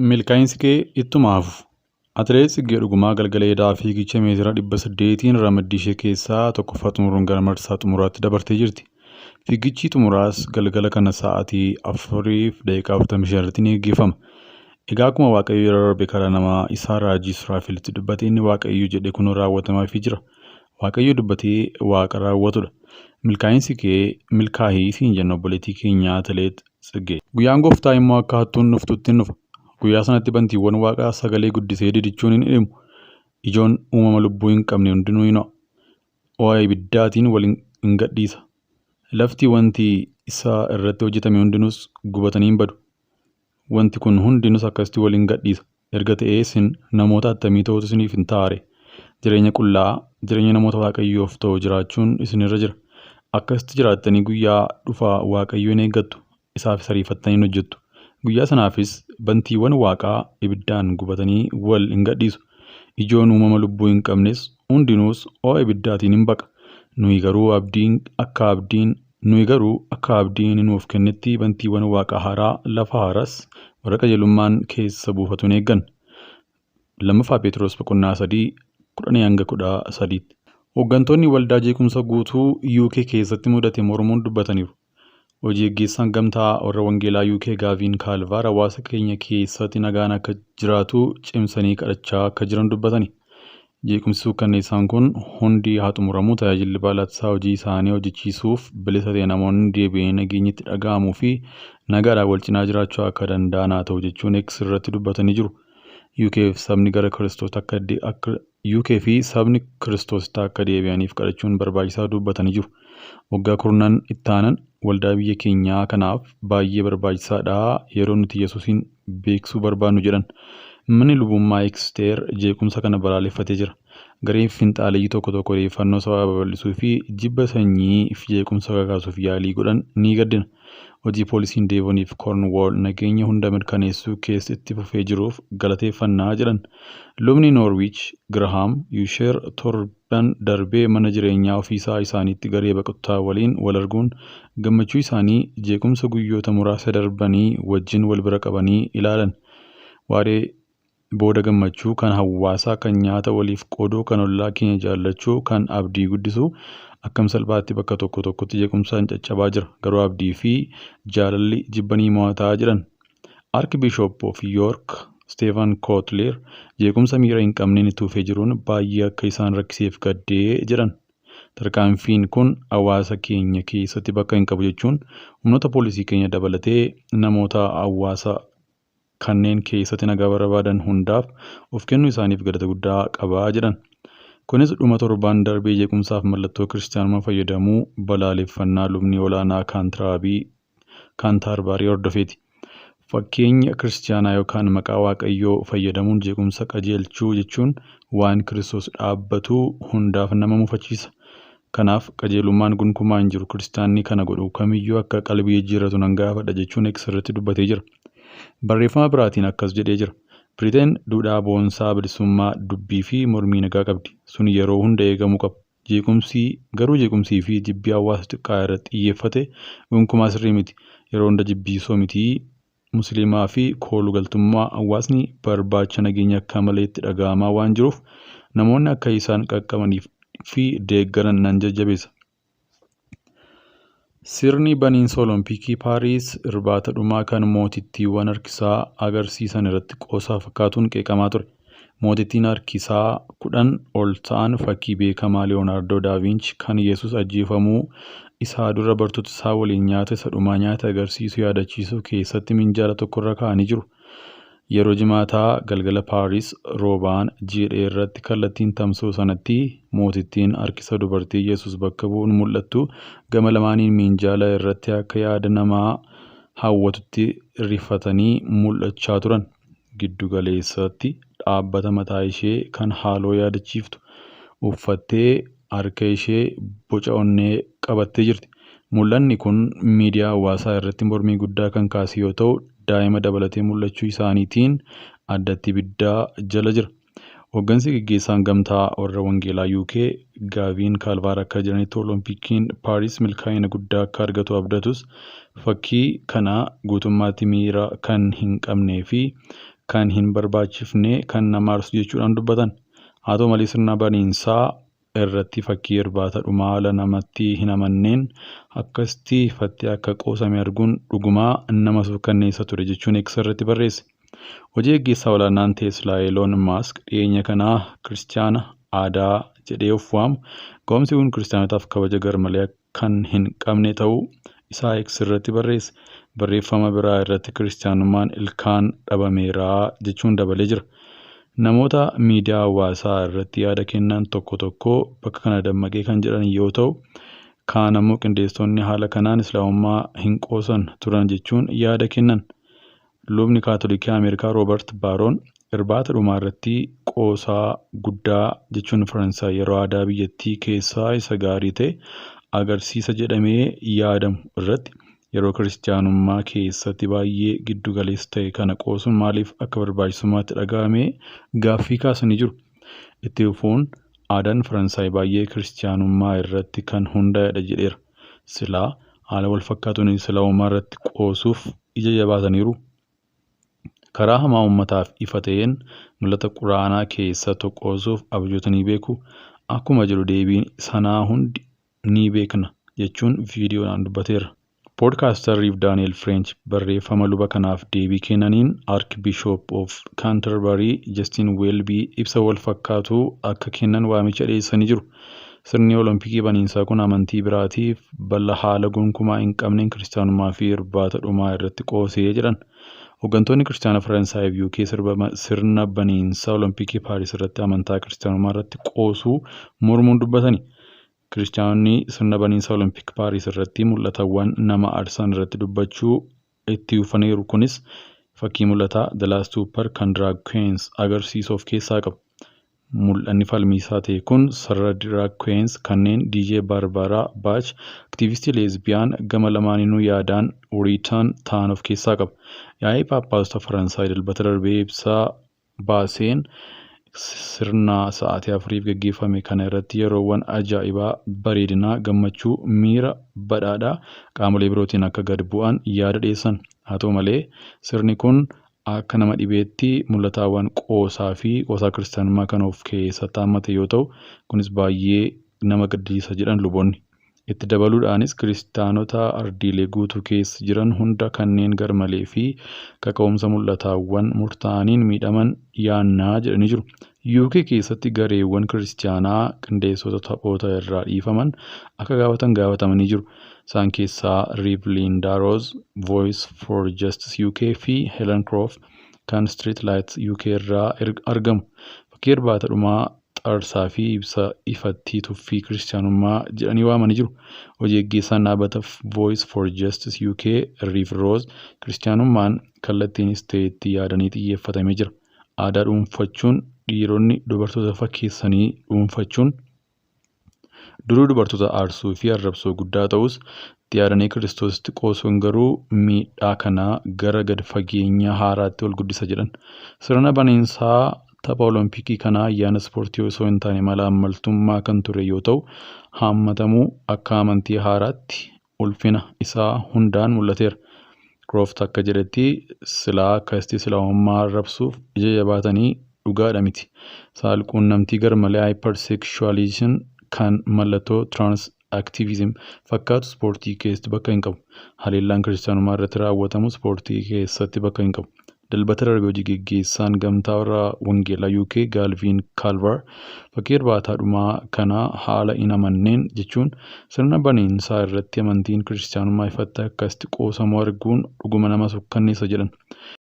Milkaa'insi kee ittuma hafu. Atileet Tsiggee Dhugumaa galgala fiigicha meetira 800tiin ramaddii ishee keessaa tokkoffaa xumuruun gara marsaa xumuraatti dabartee jirti. Fiigichi xumuraas galgala kana sa'aatii 4:45 irratti ni gaggeeffama. Egaa akkuma Waaqayyo yeroo darbe karaa namaa isaa raajii Suraafelitti dubbatee inni Waaqayyo jedhe kunoo raawwatamaafii jira. Waaqayyo dubbatee Waaqa raawwatudha. Milkaa'insi kee milkaa'ii siin jenna obboleettii keenya Atileet Tsiggee. Guyyaan gooftaa immoo akka hattuun dhuftutti hin dhufa. Guyyaa sanatti bantiiwwan Waaqaa sagalee guddisee didichuun hin dhimu. Ijoon uumama lubbuu hin qabne hundinuu hin ho'a. Ho'a ibiddaatiin wal hin gadhiisa. Lafti wanti isaa irratti hojjetame hundinuus gubatanii hin badu. Wanti kun hundinuus akkasitti wal hin gadhiisa. Erga ta'ee isin namoota attamii ta'utu isiniif hin taare. Jireenya qullaa, jireenya namoota Waaqayyoof ta'u jiraachuun isinirra jira. Akkasitti jiraattanii guyyaa dhufaa Waaqayyoon eeggattu. Isaaf sariifattanii hin hojjettu. Guyyaa sanaafis bantiiwwan Waaqaa ibiddaan gubatanii wal hin gadhiisu. Ijoon uumama lubbuu hin qabnes hundinuus ho'a ibiddaatiin hin baqa. Nuyi garuu akka abdiin nuuf kennetti bantiiwwan Waaqaa haaraa lafa haaraas warra qajeelummaan keessa buufatuun eeggan. Lammaffaa Phexros 3:10-13. Hooggantoonni waldaa jeequmsa guutuu UK keessatti mudate mormuun dubbataniiru. Hojii gaggeessaan gamtaa warra Wangeelaa UK Gaaviin Kaalvaar hawaasa keenya keessatti nagaan akka jiraatu cimsanii kadhachaa akka jiran dubbatani. Jeequmsi suukkanneessaan kun hundi haa xumuramu, tajaajilli baalaasaa hojii isaanii hojjechiisuuf bilisa ta'e namoonni deebi'ee nageenyi itti dhaga'amuu fi nagaadhaan wal cinaa jiraachuu akka danda'an haa ta'u jechuun X irratti dubbatanii jiru. UK fi sabni Kiristoositti akka deebi'aniif kadhachuun barbaachisaa dubbatanii jiru. Waggaa kurnan ittaanan waldaa biyya keenyaa kanaaf baay'ee barbaachisaadha yeroo nuti Yesuusin beeksisuu barbaannu jedhan. Manni lubummaa Eksteer jeequmsa kana balaaleffatee jira. Gareen finxaaleeyyii tokko odeeffannoo sababa babal'isuu fi jibba sanyii fi jeequmsa kakaasuuf yaalii godhan ni gaddina. Hojii poolisiin Deevoniif Koornwool nageenya hunda mirkaneessuu keessa itti fufee jiruuf galateeffannaa jedhan. Lubni Noorwiich Girahaam Yuusheer torban darbee mana jireenyaa ofiisaa isaaniitti garee baqattotaa waliin wal arguun gammachuu isaanii jeequmsa guyyoota muraasa darbanii wajjin wal bira qabanii ilaalan. Waaree booda gammachuu kan hawaasaa, kan nyaata waliif qooduu, kan ollaa keenya jaallachuu, kan abdii guddisuu akkam salphaatti bakka tokko tokkotti jeequmsaan caccabaa jira. Garuu abdii fi jaalalli jibbanii mo'ataa jiran. Arkibishoop of Yoork Steefan Kootleer jeequmsa miira hin qabneen itti fufee jiruun baay'ee akka isaan rakkiseef gaddee jedhan. Tarkaanfiin kun hawaasa keenya keessatti bakka hin qabu jechuun humnoota poolisii keenya dabalatee namoota hawaasa kanneen keessatti nagaa barbaadan hundaaf of kennuu isaaniif galata guddaa qabaa jedhan. Kunis dhuma torbaan darbee jeequmsaaf mallattoo kiristaanummaa fayyadamuu balaaleffannaa lubni olaanaa Kaantaarbaarii hordofeeti. Fakkeenya kiristaanaa yookaan maqaa Waaqayyoo fayyadamuun jeequmsa qajeelchuu jechuun waan Kiristoos dhaabbatu hundaaf nama mufachiisa. Kanaaf qajeelummaan gonkumaa hin jiru. Kiristaanni kana godhu kamiyyuu akka qalbii jijjiirratu nan gaafadha jechuun X irratti dubbatee jira. Barreeffama biraatiin akkas jedhee jira. Biriteen duudhaa boonsaa bilisummaa dubbii fi mormii nagaa qabdi. Sun yeroo hunda eegamuu qaba. Jeequmsii fi jibbii hawaasa xiqqaa irratti xiyyeeffate gonkumaa sirrii miti. Yeroo hunda jibbiisoo miti. Musliimaa fi kooluu galtummaa hawaasni barbaacha nageenya akka malee itti dhaga'amaa waan jiruuf namoonni akka isaan qaqqabaniif fi deeggaran nan jajjabeessa. Sirni baniinsa Olompikii Paariis irbaata dhumaa kan mootittiiwwan harkisaa agarsiisan irratti qoosaa fakkaatuun qeeqamaa ture. Mootittiin harkisaa 10 ol ta'an fakkii beekamaa Leeyonaardoo Daavinci kan Yesuus ajjeefamuu isaa dura bartoota isaa waliin nyaata isa dhumaa nyaata agarsiisuu yaadachiisuu keessatti minjaala tokkorra kaa'anii jiru. Yeroo jimaataa galgala Paariis roobaan jiidhee irratti kallattiin tamsa'u sanatti mootittiin harkisa dubartii Yesuus bakka bu'uun mul'attu gama lamaaniin minjaala irratti akka yaada namaa hawwatutti rifatanii mul'achaa turan. Giddu galeessatti dhaabbata mataa ishee kan haaloo yaadachiiftu uffattee harka ishee boca onnee qabattee jirti. Mul'anni kun miidiyaa hawaasaa irratti mormii guddaa kan kaase yoo ta'u, daa'ima dabalatee mul'achuu isaaniitiin addatti ibiddaa jala jira. Hooggansi gaggeessaan gamtaa warra Wangeelaa UK Gaaviin Kaalvaar akka jiranitti Oloompikiin Paariis milkaa'ina guddaa akka argatu abdatus fakkii kana guutummaatti miira kan hin qabnee fi kan hin barbaachifne kan nama aarsu jechuudhaan dubbatan. Haa ta'u malee sirna baniinsaa irratti fakkii irbaata dhumaa haala namatti hin amanneen akkasitti ifattee akka qoosame arguun dhugumaa nama suukkanneessa ture jechuun eegsa irratti barreesse. Hojii gaggeessaa olaanaan Teeslaa Eeloon Maask dhiyeenya kanaa kiristaana aadaa jedhee of waamu ga'umsi kun kiristaanotaaf kabaja garmalee kan hin qabne ta'uu isaa eegsa irratti barreesse. Barreeffama biraa irratti kiristaanummaan ilkaan dhabameeraa jechuun dabalee jira. Namoota miidiyaa hawaasaa irratti yaada kennan tokko tokko bakka kana dammaqee kan jedhan yoo ta'u, kaan ammoo qindeessitoonni haala kanaan islaamummaa hin qoosan turan jechuun yaada kennan. Lubni Kaatolikii Ameerikaa Roobert Baaroon irbaata dhumaa irratti qoosaa guddaa jechuun Faransaay yeroo aadaa biyyattii keessaa isa gaarii ta'e agarsiisa jedhamee yaadamu irratti yeroo kiristaanummaa keessatti baay'ee giddu galeessa ta'e kana qoosuun maaliif akka barbaachisummaatti dhaga'amee gaaffii kaasanii jiru. Itti fufuun aadaan Faransaay baay'ee kiristaanummaa irratti kan hundaa'edha jedheera. Silaa haala wal fakkaatuun islaamummaa irratti qoosuuf ija jabaataniiru. Karaa hamaa uummataaf ifa ta'een mul'ata quraanaa keessa qoosuuf abjootanii beeku. Akkuma jiru deebiin sanaa hundi ni beekna jechuun viidiyoodhaan dubbateera. Poodkaastar Riif Daani'el Fireench barreeffama luba kanaaf deebii kennaniin Archbishop of Canterbury Justin Welby ibsa wal fakkaatu akka kennan waamicha dhiyeessanii jiru. Sirni Olompikii baniinsaa kun amantii biraatiif bal'aa haala gonkumaa hin qabneen kiristaanummaa fi irbaata dhumaa irratti qoosee jedhan. Hooggantoonni kiristaana Faransaay fi UK sirna baniinsaa Olompikii Paaris irratti amantaa kiristaanummaa irratti qoosuu mormuun dubbatani. Kiristaanonni sirna baniinsaa Olompik Paaris irratti mul'atawwan nama aarsan irratti dubbachuu itti uffataniiru. Kunis fakkii mul'ataa The Last Supper kan Drag Queens agarsiisu of keessaa qaba. Mul'anni falmiisaa ta'e kun sarara Drag Queens kanneen DJ Barbara Bach aktiivistii leezbiyaan gama lamaaniinuu yaadaan uriitaan ta'an of keessaa qaba. Yaa'ii Paappaasota Faransaay dilbata darbee ibsaa baaseen sirna sa'aatii 4 gaggeeffame kana irratti yeroowwan ajaa'ibaa bareedinaa gammachuu miira badhaadhaa qaamolee birootiin akka gad bu'an yaada dhiyeessan. Haa ta'u malee sirni kun akka nama dhibeetti mul'ataawwan qoosaa fi qoosaa kiristaanummaa kan of keessatti hammate yoo ta'u, kunis baay'ee nama gaddisiisa jedhan luboonni. Itti dabaluudhaanis kiristaanota ardiilee guutuu keessa jiran hunda kanneen garmalee fi kaka'umsa mul'ataawwan murtaa'aniin miidhaman yaannaa jedhanii jiru. UK keessatti gareewwan kiristaanaa qindeessota taphoota irraa dhiifaman akka gaafatamanii jiru. Isaan keessaa Rev Linda Rose, Voice for Justice UK fi Helen Croft kan Street Lights UK irraa argamu. Fakkii irbaata dhumaa xaarsaa fi ibsa ifattii tuffii kiristaanummaa jedhanii waamanii jiru. Hojii gaggeessaan dhaabbata Voice for Justice UK Rev Rose kiristaanummaan kallattiinis ta'etti yaadanii xiyyeeffatamee jira. Aadaa dhuunfachuun dhiironni dubartoota fakkeessanii dhuunfachuun duruu dubartoota aarsuu fi arrabsoo guddaa ta'us itti yaadanii kiristoositti qoosuun garuu miidhaa kanaa gara gad fageenya haaraatti ol guddisa jedhan. Sirna baniinsaa tapha Olompikii kanaa ayyaana ispoortii osoo hin taane mala ammaltummaa kan ture yoo ta'u, haammatamuu akka amantii haaraatti ulfina isaa hundaan mul'ateera. Croft akka jedhetti silaa akkasitti islaamummaa arrabsuuf ija jabaatanii dhugaadha miti. Saalquunnamtii garmalee hypersexualism kan mallattoo trans-activism fakkaatu ispoortii keessatti bakka hin qabu. Haleellaan kiristaanummaa irratti raawwatamu ispoortii keessatti bakka hin qabu. Dilbata darbe hojii gaggeessaan gamtaa warra wangeelaa UK Galvin Calvar fakkii irbaataa dhumaa kanaa haala hin amanneen jechuun sirna baniinsaa irratti amantiin kiristaanummaa ifatti akkasitti qoosamu arguun dhuguma nama sukkanneessa jedhan.